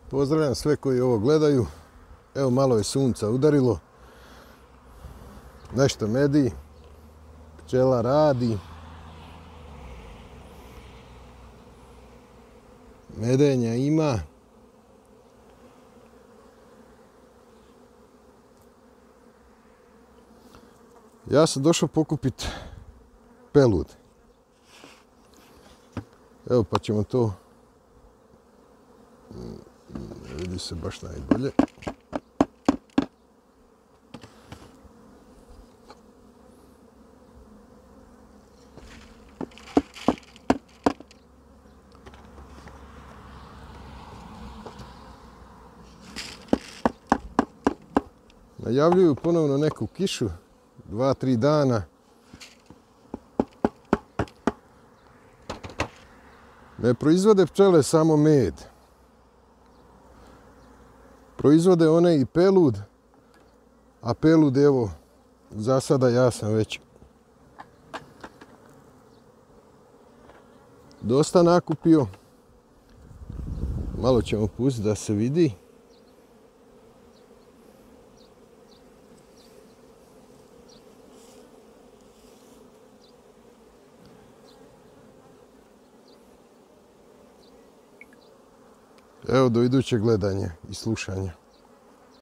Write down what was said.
Pozdravljam sve koji ovo gledaju. Evo, malo je sunca udarilo. Nešto medi. Pčela radi. Medenja ima. Ja sam došao pokupiti pelud. Evo, pa ćemo to... Ne vidi se baš najbolje. Najavljuju ponovno neku kišu, 2-3 dana. Ne proizvode pčele samo med. Proizvode one i pelud, a pelud, evo, za sada ja sam već dosta nakupio. Malo ćemo pustiti da se vidi. Evo, do idućeg gledanja i slušanja.